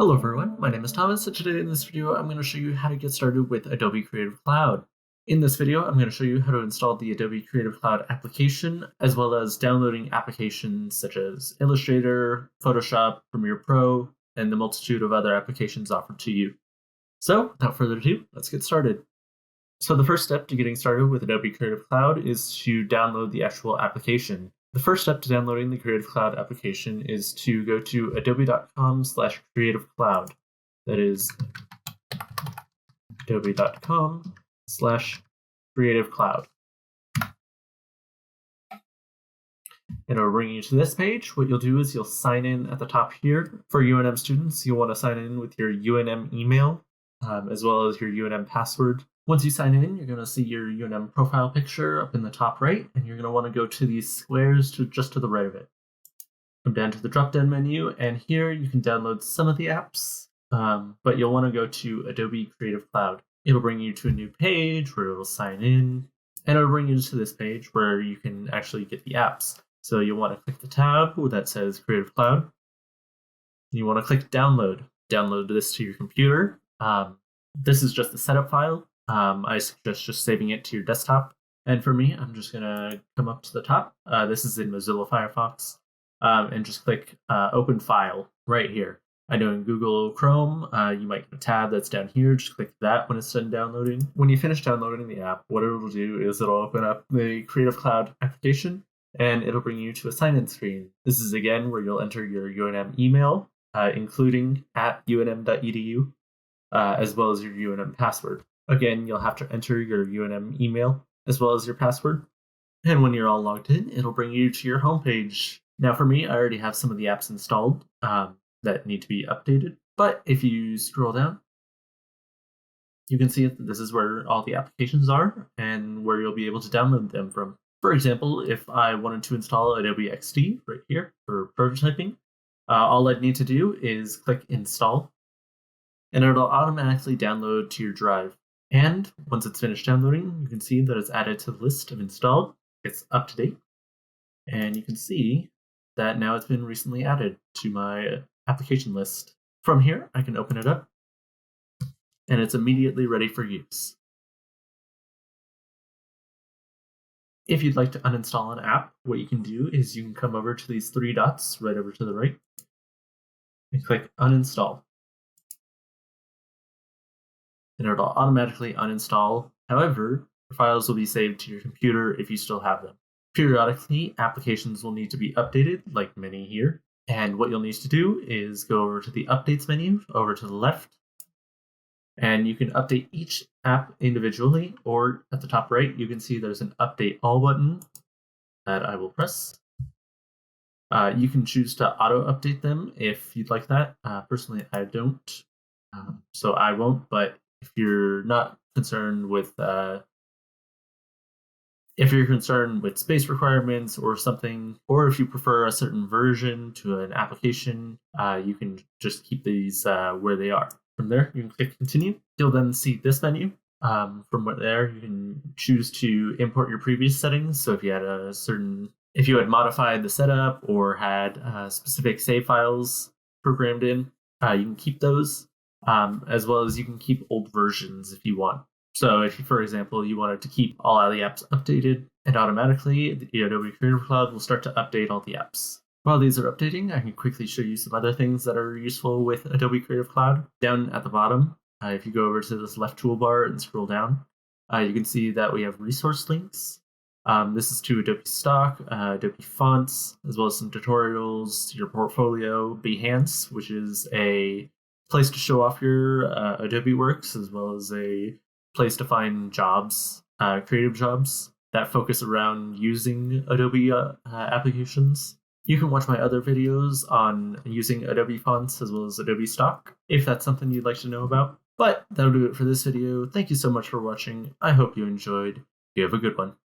Hello everyone, my name is Thomas, and today in this video I'm going to show you how to get started with Adobe Creative Cloud. In this video I'm going to show you how to install the Adobe Creative Cloud application, as well as downloading applications such as Illustrator, Photoshop, Premiere Pro, and the multitude of other applications offered to you. So without further ado, let's get started. So the first step to getting started with Adobe Creative Cloud is to download the actual application. The first step to downloading the Creative Cloud application is to go to adobe.com/creativecloud. That is adobe.com/creativecloud. And it'll bring you to this page. What you'll do is you'll sign in at the top here. For UNM students, you'll want to sign in with your UNM email, as well as your UNM password. Once you sign in, you're going to see your UNM profile picture up in the top right, and you're going to want to go to these squares just to the right of it. Come down to the drop-down menu, and here you can download some of the apps, but you'll want to go to Adobe Creative Cloud. It'll bring you to a new page where it'll sign in, and it'll bring you to this page where you can actually get the apps. So you'll want to click the tab that says Creative Cloud. You want to click Download. Download this to your computer. This is just the setup file. I suggest just saving it to your desktop. And for me, I'm just going to come up to the top. This is in Mozilla Firefox. And just click Open File right here. I know in Google Chrome, you might get a tab that's down here. Just click that when it's done downloading. When you finish downloading the app, what it'll do is it'll open up the Creative Cloud application, and it'll bring you to a sign-in screen. This is, again, where you'll enter your UNM email, including @unm.edu, as well as your UNM password. Again, you'll have to enter your UNM email as well as your password. And when you're all logged in, it'll bring you to your homepage. Now for me, I already have some of the apps installed that need to be updated. But if you scroll down, you can see that this is where all the applications are and where you'll be able to download them from. For example, if I wanted to install Adobe XD right here for prototyping, all I'd need to do is click Install, and it'll automatically download to your drive. And once it's finished downloading, you can see that it's added to the list of installed. It's up to date. And you can see that now it's been recently added to my application list. From here, I can open it up, and it's immediately ready for use. If you'd like to uninstall an app, what you can do is you can come over to these three dots right over to the right and click Uninstall. And it'll automatically uninstall. However, your files will be saved to your computer if you still have them. Periodically, applications will need to be updated, like many here. And what you'll need to do is go over to the Updates menu, over to the left, and you can update each app individually, or at the top right, you can see there's an Update All button that I will press. You can choose to auto-update them if you'd like that. Personally, I don't, so I won't, but if you're not concerned with space requirements or something, or if you prefer a certain version to an application, you can just keep these where they are. From there, you can click Continue. You'll then see this menu. From there, you can choose to import your previous settings. So if you had if you had modified the setup or had specific save files programmed in, you can keep those. As well as you can keep old versions if you want. So if, for example, you wanted to keep all of the apps updated, and automatically the Adobe Creative Cloud will start to update all the apps. While these are updating, I can quickly show you some other things that are useful with Adobe Creative Cloud. Down at the bottom, if you go over to this left toolbar and scroll down, you can see that we have resource links. This is to Adobe Stock, Adobe Fonts, as well as some tutorials, your portfolio, Behance, which is a place to show off your Adobe works, as well as a place to find jobs, creative jobs that focus around using Adobe applications. You can watch my other videos on using Adobe Fonts as well as Adobe Stock, if that's something you'd like to know about. But that'll do it for this video. Thank you so much for watching. I hope you enjoyed. You have a good one.